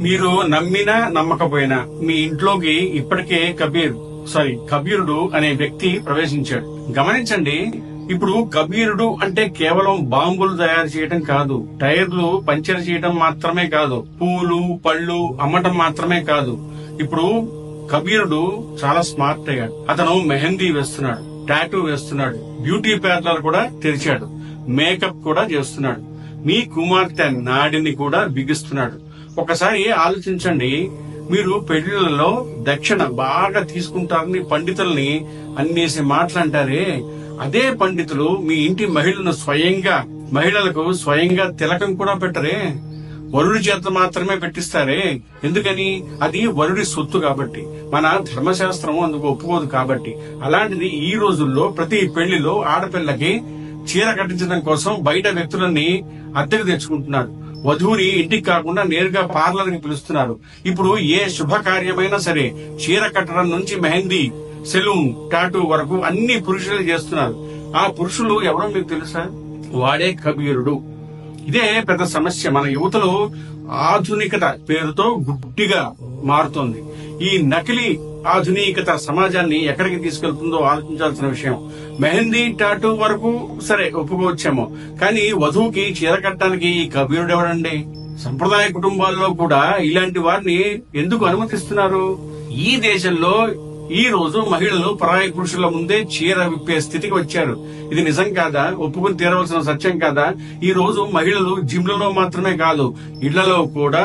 మీరు నమ్మినా నమ్మకపోయినా మీ ఇంట్లోకి ఇప్పటికే కబీరుడు అనే వ్యక్తి ప్రవేశించాడు. గమనించండి, ఇప్పుడు కబీరుడు అంటే కేవలం బాంబులు తయారు చేయడం కాదు, టైర్లు పంచర్ చేయడం మాత్రమే కాదు, పూలు పళ్ళు అమ్మటం మాత్రమే కాదు. ఇప్పుడు కబీరుడు చాలా స్మార్ట్ అయ్యాడు. అతను మెహందీ వేస్తున్నాడు, టాటూ వేస్తున్నాడు, బ్యూటీ పార్లర్ కూడా తెరిచాడు, మేకప్ కూడా చేస్తున్నాడు, మీ కుమార్తె నాడిని కూడా బిగిస్తున్నాడు. ఒకసారి ఆలోచించండి, మీరు పెళ్లిళ్లలో దక్షిణ బాగా తీసుకుంటారని పండితుల్ని అన్నేసి మాటలంటారే, అదే పండితులు మీ ఇంటి మహిళలకు స్వయంగా తిలకం కూడా పెట్టరే, వరుడి చేత మాత్రమే పెట్టిస్తారే. ఎందుకని? అది వరుడి సొత్తు కాబట్టి, మన ధర్మశాస్త్రం అందుకు ఒప్పుకోదు కాబట్టి. అలాంటిది ఈ రోజుల్లో ప్రతి పెళ్లిలో ఆడపిల్లకి చీర కట్టించడం కోసం బయట వ్యక్తులని అద్దెకు తెచ్చుకుంటున్నారు. వధువుని ఇంటికి కాకుండా నేరుగా పార్లర్ కి పిలుస్తున్నారు. ఇప్పుడు ఏ శుభకార్యమైనా సరే చీర కట్టడం నుంచి మెహందీ, సెలూన్, టాటూ వరకు అన్ని పురుషులు చేస్తున్నారు. ఆ పురుషులు ఎవరో మీకు తెలుసా? వాడే కబీరుడు. ఇదే పెద్ద సమస్య. మన యువతలో ఆధునికత పేరుతో గుడ్డిగా మారుతోంది. ఈ నకిలీ ఆధునికత సమాజాన్ని ఎక్కడికి తీసుకెళ్తుందో ఆలోచించాల్సిన విషయం. మెహందీ, టాటూ వరకు సరే ఒప్పుకోవచ్చేమో, కానీ వధువుకి చీర కట్టడానికి ఈ కబీరుడు ఎవడండి? సంప్రదాయ కుటుంబాల్లో కూడా ఇలాంటి వారిని ఎందుకు అనుమతిస్తున్నారు? ఈ దేశంలో ఈ రోజు మహిళలు పరాయి పురుషుల ముందే చీర విప్పే స్థితికి వచ్చారు. ఇది నిజం కాదా? ఒప్పుకుని తీరవలసిన సత్యం కాదా? ఈ రోజు మహిళలు జిమ్లలో మాత్రమే కాదు, ఇళ్లలో కూడా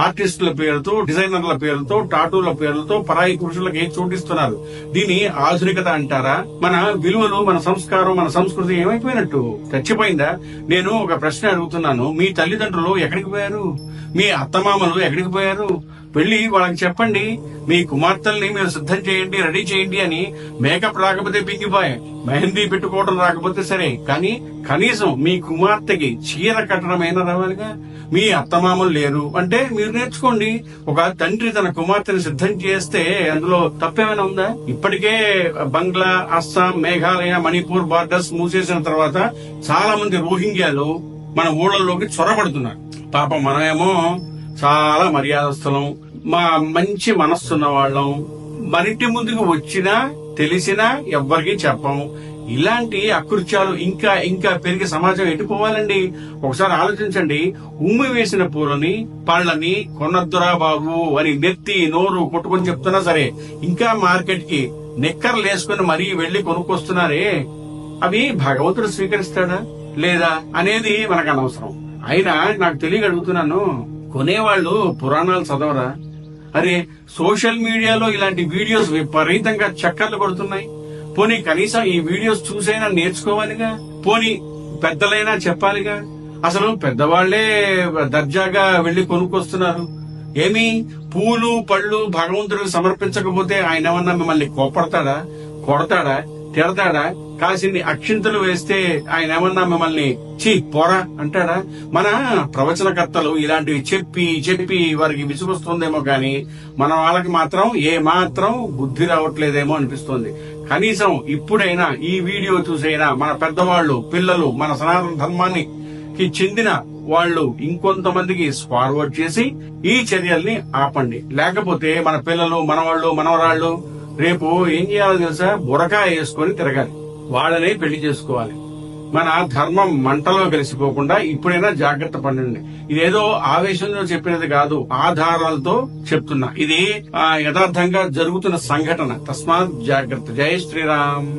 ఆర్టిస్టుల పేరుతో, డిజైనర్ల పేరుతో, టాటూల పేరుతో పరాయి పురుషులకి చోటిస్తున్నారు. దీని ఆధునికత అంటారా? మన విలువలు, మన సంస్కారం, మన సంస్కృతి ఏమైపోయినట్టు? చచ్చిపోయిందా? నేను ఒక ప్రశ్న అడుగుతున్నాను, మీ తల్లిదండ్రులు ఎక్కడికి పోయారు? మీ అత్తమామలు ఎక్కడికి పోయారు? వెళ్లి వాళ్ళకి చెప్పండి, మీ కుమార్తెల్ని మీరు సిద్ధం చేయండి, రెడీ చేయండి అని. మేకప్ రాకపోతే పింగిపోయే, మెహందీ పెట్టుకోవడం రాకపోతే సరే, కానీ కనీసం మీ కుమార్తెకి చీర కట్టడమైనా రావాలిగా. మీ అత్తమామలు లేరు అంటే మీరు నేర్చుకోండి. ఒక తండ్రి తన కుమార్తెను సిద్ధం చేస్తే అందులో తప్పేమైనా ఉందా? ఇప్పటికే బంగ్లా, అస్సాం, మేఘాలయ, మణిపూర్ బార్డర్స్ మూసేసిన తర్వాత చాలా మంది రోహింగ్యాలు మన ఊళ్ళలోకి చొరబడుతున్నారు. పాపం మనమేమో చాలా మర్యాదస్తులం, మా మంచి మనస్సున్న వాళ్ళం, మరింటి ముందుకు వచ్చినా తెలిసినా ఎవ్వరికీ చెప్పం. ఇలాంటి అకృత్యాలు ఇంకా ఇంకా పెరిగి సమాజం ఎటుపోవాలండి? ఒకసారి ఆలోచించండి. ఉమ్మి వేసిన పూలని, పళ్ళని కొనద్దురా బాబు అని నెత్తి నోరు కొట్టుకొని చెప్తున్నా సరే, ఇంకా మార్కెట్ కి నెక్కర్లు వేసుకుని మరీ వెళ్లి కొనుక్కొస్తున్నారే. అవి భగవంతుడు స్వీకరిస్తాడా లేదా అనేది మనకు అనవసరం. అయినా నాకు తెలియగలుగుతున్నాను, కొనేవాళ్లు పురాణాలు చదవరా? అరే, సోషల్ మీడియాలో ఇలాంటి వీడియోస్ విపరీతంగా చక్కర్లు కొడుతున్నాయి. పోనీ కనీసం ఈ వీడియోస్ చూసైనా నేర్చుకోవాలిగా. పోనీ పెద్దలైనా చెప్పాలిగా. అసలు పెద్దవాళ్లే దర్జాగా వెళ్లి కొనుక్కొస్తున్నారు. ఏమి పూలు పళ్ళు భగవంతుడికి సమర్పించకపోతే ఆయన ఏమన్నా మిమ్మల్ని కోపడతాడా, కొడతాడా, తిడతాడా? కాసిన్ని అక్షింతలు వేస్తే ఆయన ఏమన్నా మిమ్మల్ని చీ పోరా అంటాడా? మన ప్రవచనకర్తలు ఇలాంటివి చెప్పి చెప్పి వారికి విసుగొస్తుందేమో గాని మన వాళ్ళకి మాత్రం ఏ మాత్రం బుద్ధి రావట్లేదేమో అనిపిస్తోంది. కనీసం ఇప్పుడైనా ఈ వీడియో చూసైనా మన పెద్దవాళ్లు, పిల్లలు, మన సనాతన ధర్మానికి చెందిన వాళ్ళు ఇంకొంతమందికి ఫార్వర్డ్ చేసి ఈ చర్యల్ని ఆపండి. లేకపోతే మన పిల్లలు, మనవాళ్లు, మనవరాళ్లు రేపు ఏం చేయాలో తెలుసా? బురకా వేసుకొని తిరగాలి, వాళ్ళనే పెళ్లి చేసుకోవాలి. మన ధర్మం మంటలో కలిసిపోకుండా ఇప్పుడైనా జాగ్రత్త పడండి. ఇదేదో ఆవేశంలో చెప్పినది కాదు, ఆధారాలతో చెప్తున్నా. ఇది యథార్థంగా జరుగుతున్న సంఘటన. తస్మాత్ జాగ్రత్త. జై శ్రీరామ్.